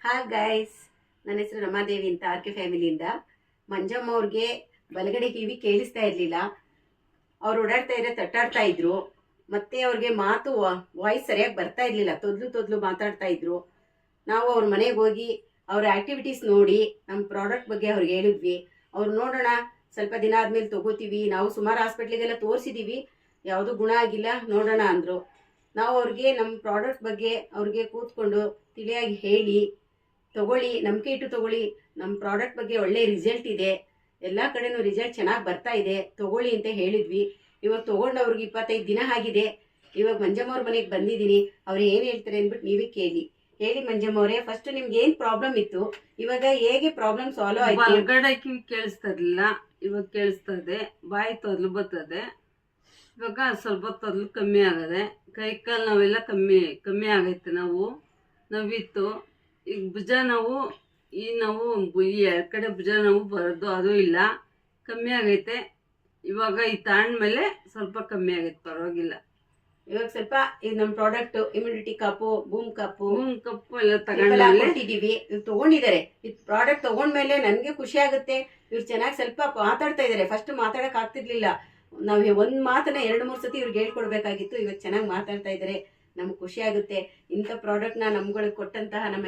Hi guys, ನನ್ನ ಹೆಸರು ರಮಾದೇವಿ ಅಂತ ಆರ್.ಕೆ ಫ್ಯಾಮಿಲಿಯಿಂದ. ಮಂಜಮ್ಮ ಅವ್ರಿಗೆ ಬಲಗಡೆ ಕಿವಿ ಕೇಳಿಸ್ತಾ ಇರಲಿಲ್ಲ. ಅವ್ರು ಓಡಾಡ್ತಾ ಇದ್ರೆ ತಟ್ಟಾಡ್ತಾ ಇದ್ರು. ಮತ್ತೆ ಅವ್ರಿಗೆ ಮಾತು ವಾಯ್ಸ್ ಸರಿಯಾಗಿ ಬರ್ತಾ ಇರಲಿಲ್ಲ, ತೊದ್ಲು ಮಾತಾಡ್ತಾ ಇದ್ರು. ನಾವು ಅವ್ರ ಮನೆಗೆ ಹೋಗಿ ಅವ್ರ ಆಕ್ಟಿವಿಟೀಸ್ ನೋಡಿ ನಮ್ಮ ಪ್ರಾಡಕ್ಟ್ ಬಗ್ಗೆ ಅವ್ರಿಗೆ ಹೇಳಿದ್ವಿ. ಅವ್ರು ನೋಡೋಣ, ಸ್ವಲ್ಪ ದಿನ ಆದ್ಮೇಲೆ ತಗೋತೀವಿ, ನಾವು ಸುಮಾರು ಹಾಸ್ಪಿಟ್ಲಿಗೆಲ್ಲ ತೋರಿಸಿದ್ದೀವಿ, ಯಾವುದೂ ಗುಣ ಆಗಿಲ್ಲ, ನೋಡೋಣ ಅಂದರು. ನಾವು ಅವ್ರಿಗೆ ನಮ್ಮ ಪ್ರಾಡಕ್ಟ್ ಬಗ್ಗೆ ಅವ್ರಿಗೆ ಕೂತ್ಕೊಂಡು ತಿಳಿಯಾಗಿ ಹೇಳಿ, ತಗೊಳ್ಳಿ, ನಂಬಿಕೆ ಇಟ್ಟು ತಗೊಳ್ಳಿ, ನಮ್ಮ ಪ್ರಾಡಕ್ಟ್ ಬಗ್ಗೆ ಒಳ್ಳೆ ರಿಸಲ್ಟ್ ಇದೆ, ಎಲ್ಲ ಕಡೆನೂ ರಿಸಲ್ಟ್ ಚೆನ್ನಾಗಿ ಬರ್ತಾ ಇದೆ, ತಗೊಳ್ಳಿ ಅಂತ ಹೇಳಿದ್ವಿ. ಇವಾಗ ತೊಗೊಂಡು ಅವ್ರಿಗೆ 25 ದಿನ ಆಗಿದೆ. ಇವಾಗ ಮಂಜಮ್ಮ ಅವ್ರ ಮನೆಗೆ ಬಂದಿದ್ದೀನಿ. ಅವ್ರು ಏನು ಹೇಳ್ತಾರೆ ಅಂದ್ಬಿಟ್ಟು ನೀವೇ ಕೇಳಿ. ಹೇಳಿ ಮಂಜಮ್ಮ ಅವರೇ, ಫಸ್ಟ್ ನಿಮ್ಗೆ ಏನು ಪ್ರಾಬ್ಲಮ್ ಇತ್ತು, ಇವಾಗ ಹೇಗೆ ಪ್ರಾಬ್ಲಮ್ ಸಾಲ್ವ್ ಆಯ್ತು? ಹೊರಗಡೆ ಕಿವಿ ಕೇಳಿಸ್ತಾ ಇರಲಿಲ್ಲ, ಇವಾಗ ಕೇಳಿಸ್ತಾ ಇದೆ. ಬಾಯಿ ತೊದಲು ಬರ್ತದೆ. ಇವಾಗ ಸ್ವಲ್ಪ ತೊದಲು ಕಮ್ಮಿ ಆಗದೆ. ಕೈ ಕಾಲು ನಾವೆಲ್ಲ ಕಮ್ಮಿ ಆಗೈತೆ. ನೋವಿತ್ತು. ಈಗ ಭುಜ ನೋವು, ಈ ನೋವು, ಈ ಎರಡು ಕಡೆ ಭುಜ ನೋವು ಬರೋದು ಅದು ಇಲ್ಲ, ಕಮ್ಮಿ ಆಗೈತೆ. ಇವಾಗ ಈ ತಾಂಡ್ಮೇಲೆ ಸ್ವಲ್ಪ ಕಮ್ಮಿ ಆಗೈತೆ, ಪರವಾಗಿಲ್ಲ. ಇವಾಗ ಸ್ವಲ್ಪ ಇದು ನಮ್ಮ ಪ್ರಾಡಕ್ಟ್ ಇಮ್ಯುನಿಟಿ ಕಪ್ಪು, ಬೂಮ್ ಕಪ್ಪು ಎಲ್ಲ ತಗೊಂಡಿದ್ದೀವಿ. ತಗೊಂಡಿದ್ದಾರೆ. ಇದು ಪ್ರಾಡಕ್ಟ್ ತಗೊಂಡ್ಮೇಲೆ ನನಗೆ ಖುಷಿ ಆಗುತ್ತೆ. ಇವ್ರು ಚೆನ್ನಾಗಿ ಸ್ವಲ್ಪ ಮಾತಾಡ್ತಾ ಇದ್ದಾರೆ. ಫಸ್ಟ್ ಮಾತಾಡಕ್ ಆಗ್ತಿರ್ಲಿಲ್ಲ. ನಾವು ಒಂದು ಮಾತನ್ನ 2-3 ಸತಿ ಇವ್ರಿಗೆ ಹೇಳ್ಕೊಡ್ಬೇಕಾಗಿತ್ತು. ಇವಾಗ ಚೆನ್ನಾಗಿ ಮಾತಾಡ್ತಾ ಇದ್ದಾರೆ. ನಮ್ಗೆ ಖುಷಿ ಆಗುತ್ತೆ. ಇಂಥ ಪ್ರಾಡಕ್ಟ್ನ ನಮ್ಗಳಿಗೆ ಕೊಟ್ಟಂತಹ ನಮ್ಮ